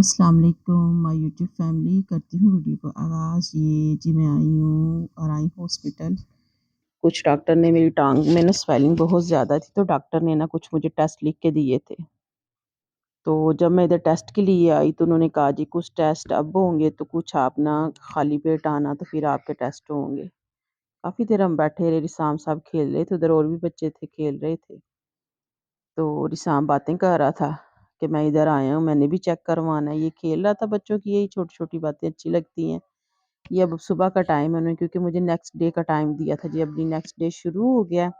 अस्सलाम वालेकुम my YouTube family. करती हूँ वीडियो को आगाज़। ये जी मैं आई हूँ और आई हॉस्पिटल। कुछ डॉक्टर ने मेरी टांग में ना स्वेलिंग बहुत ज़्यादा थी, तो डॉक्टर ने ना कुछ मुझे टेस्ट लिख के दिए थे। तो जब मैं इधर टेस्ट के लिए आई तो उन्होंने कहा जी कुछ टेस्ट अब होंगे, तो कुछ आप ना खाली पेट आना तो फिर आपके टेस्ट होंगे। काफ़ी देर हम बैठे रहे, रिसाम साहब खेल रहे थे, उधर और भी बच्चे थे खेल रहे थे। तो रिसाम बातें कर रहा था कि मैं इधर आया हूँ, मैंने भी चेक करवाना है। ये खेल रहा था, बच्चों की यही छोटी-छोटी बातें अच्छी लगती हैं। ये अब सुबह का टाइम है उन्होंने, क्योंकि मुझे नेक्स्ट डे का टाइम दिया था जी, अभी नेक्स्ट डे शुरू हो गया।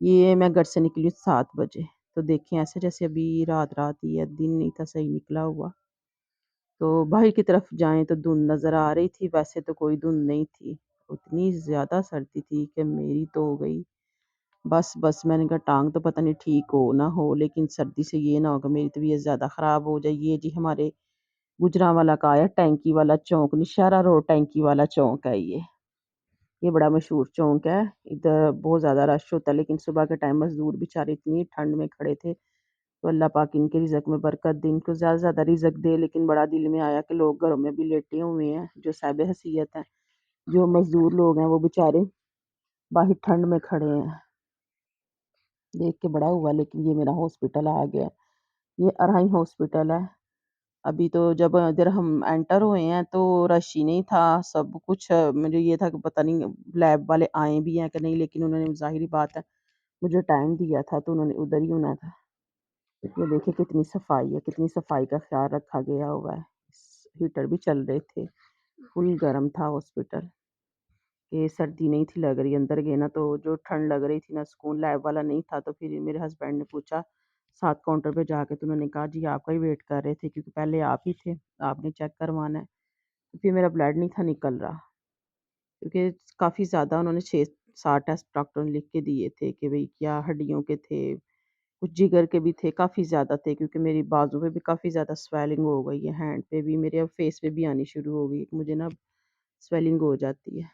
ये मैं घर से निकली 7 बजे, तो देखें ऐसे जैसे अभी रात-रात ही है, दिन नहीं था सही निकला हुआ। तो बाहर की तरफ जाएँ तो धुंध नज़र आ रही थी, वैसे तो कोई धुंध नहीं थी। इतनी ज़्यादा सर्दी थी कि मेरी तो हो गई बस मैंने कहा टाँग तो पता नहीं ठीक हो ना हो, लेकिन सर्दी से ये ना हो कि मेरी तबीयत ज़्यादा ख़राब हो जाए। ये जी हमारे गुजरांवाला का आया टैंकी वाला चौक, निशारा रोड टैंकी वाला चौक है ये। ये बड़ा मशहूर चौक है, इधर बहुत ज़्यादा रश होता है, लेकिन सुबह के टाइम मज़दूर बेचारे इतनी ठंड में खड़े थे, तो अल्लाह पाक इनके रिज़्क में बरकत दे, इनको ज़्यादा से ज़्यादा रिज़्क दे। लेकिन बड़ा दिल में आया कि लोग घरों में भी लेटे हुए हैं, जो साहिब हैसियत हैं, जो मज़दूर लोग हैं, वो बेचारे बाहर ठंड में खड़े हैं। देख के बड़ा हुआ, लेकिन ये मेरा हॉस्पिटल आ गया। ये अराई हॉस्पिटल है। अभी तो जब इधर हम एंटर हुए हैं तो रश ही नहीं था, सब कुछ मुझे ये था कि पता नहीं लैब वाले आए भी हैं कि नहीं, लेकिन उन्होंने ज़ाहिर-सी बात है, मुझे टाइम दिया था तो उन्होंने उधर ही होना था। ये देखिए कितनी सफाई है, कितनी सफाई का ख़्याल रखा गया हुआ है। हीटर भी चल रहे थे, फुल गर्म था हॉस्पिटल। ये सर्दी नहीं थी लग रही, अंदर गए ना तो जो ठंड लग रही थी ना, सुकून। लैब वाला नहीं था, तो फिर मेरे हस्बैंड ने पूछा 7 काउंटर पे जाके, तो उन्होंने कहा जी आपका ही वेट कर रहे थे, क्योंकि पहले आप ही थे, आपने चेक करवाना है। तो फिर मेरा ब्लड नहीं था निकल रहा, क्योंकि काफ़ी ज़्यादा उन्होंने 6-7 टेस्ट डॉक्टर ने लिख के दिए थे कि भई क्या हड्डियों के थे, कुछ जिगर के भी थे, काफ़ी ज़्यादा थे, क्योंकि मेरी बाजू पे भी काफ़ी ज़्यादा स्वेलिंग हो गई है, हैंड पे भी, मेरे अब फेस पे भी आनी शुरू हो गई, मुझे ना स्वेलिंग हो जाती है।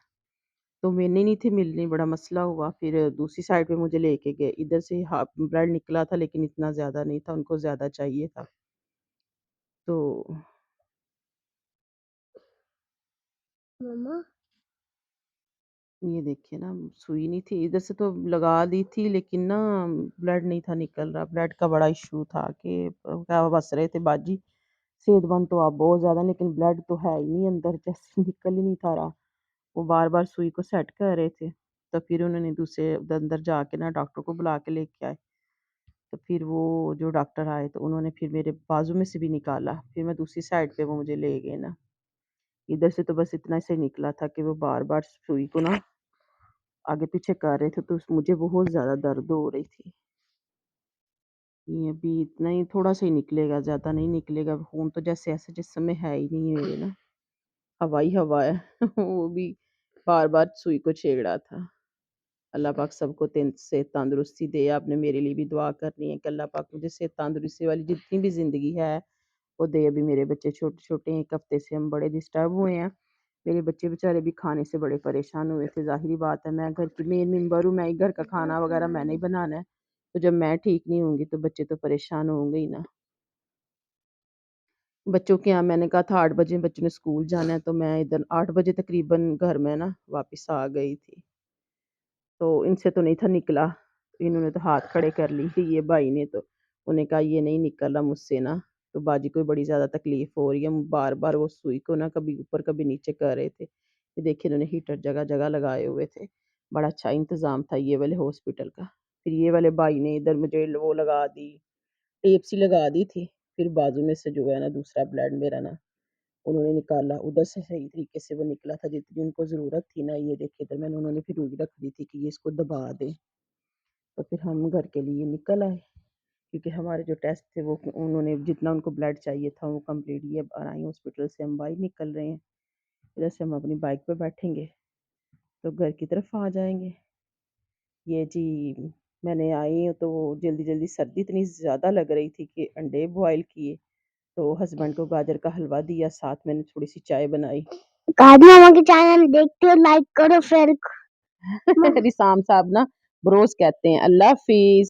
तो मैंने नहीं थी मिलनी, बड़ा मसला हुआ। फिर दूसरी साइड पे मुझे लेके गए, इधर से ब्लड निकला था, लेकिन इतना ज़्यादा नहीं था, उनको ज़्यादा चाहिए था। तो मम्मा ये देखिए ना, सुई नहीं थी, इधर से तो लगा दी थी, लेकिन ना ब्लड नहीं था निकल रहा। ब्लड का बड़ा इशू था कि क्या हँस रहे थे बाजी, सेहतमंद तो आप बहुत ज़्यादा, लेकिन ब्लड तो है ही नहीं अंदर, जैसे निकल ही नहीं था रहा। वो बार-बार सुई को सेट कर रहे थे, तो फिर उन्होंने दूसरे अंदर जाके ना डॉक्टर को बुला के लेके आए। तो फिर वो जो डॉक्टर आए तो उन्होंने फिर मेरे बाजू में से भी निकाला, फिर मैं दूसरी साइड पे वो मुझे ले गए ना। इधर से तो बस इतना से निकला था कि वो बार-बार सुई को ना आगे-पीछे कर रहे थे, तो मुझे बहुत ज़्यादा दर्द हो रही थी। ये अभी इतना ही थोड़ा-सा ही निकलेगा, ज़्यादा नहीं निकलेगा, खून तो जैसे ऐसे जिस्म में है ही नहीं मेरे ना, हवा ही हवा है। वो भी बार-बार सुई को छेड़ रहा था। अल्लाह पाक सबको सेहत तंदुरुस्ती दे। आपने मेरे लिए भी दुआ करनी है कि अल्लाह पाक मुझे सेहत तंदुरुस्ती वाली जितनी भी ज़िंदगी है वो दे। अभी मेरे बच्चे छोटे-छोटे हैं, 1 हफ्ते से हम बड़े डिस्टर्ब हुए हैं। मेरे बच्चे बेचारे भी खाने से बड़े परेशान हुए थे। ज़ाहिर-सी बात है, मैं घर की मेन मेंबर हूँ, मैं ही घर का खाना वगैरह मैंने ही बनाना है। तो जब मैं ठीक नहीं होंगी तो बच्चे तो परेशान होंगे ही ना। बच्चों के यहाँ मैंने कहा था 8 बजे बच्चों ने स्कूल जाना है, तो मैं इधर 8 बजे तकरीबन घर में ना वापस आ गई थी। तो इनसे तो नहीं था निकला, इन्होंने तो हाथ खड़े कर ली थी ये भाई ने तो। उन्होंने कहा ये नहीं निकल रहा मुझसे ना, तो बाजी को बड़ी ज़्यादा तकलीफ़ हो रही है। बार-बार वो सुई को ना कभी ऊपर कभी नीचे कर रहे थे। ये देखिए इन्होंने हीटर जगह-जगह लगाए हुए थे। बड़ा अच्छा इंतज़ाम था ये वाले हॉस्पिटल का। फिर ये वाले भाई ने इधर मुझे वो लगा दी, टेप सी लगा दी थी। फिर बाजू में से जो है ना दूसरा ब्लड मेरा ना उन्होंने निकाला, उधर से सही तरीके से वो निकला था जितनी उनको ज़रूरत थी ना। ये देखिए इधर मैंने उन्होंने फिर रुई रख दी थी कि ये इसको दबा दें। तो फिर हम घर के लिए निकल आए, क्योंकि हमारे जो टेस्ट थे वो उन्होंने जितना उनको ब्लड चाहिए था वो कंप्लीट। ये अराई हॉस्पिटल से हम बाहर निकल रहे हैं, इधर से हम अपनी बाइक पे बैठेंगे तो घर की तरफ आ जाएंगे। ये जी मैंने आई हूँ तो जल्दी-जल्दी सर्दी इतनी ज़्यादा लग रही थी कि अंडे बॉयल किए, तो हस्बैंड को गाजर का हलवा दिया, साथ मैंने थोड़ी-सी चाय बनाई। कादी मामा के चैनल देखते हो, लाइक करो फिर रिसाम साहब ना बरोज़ कहते हैं। अल्लाह हाफ़िज़।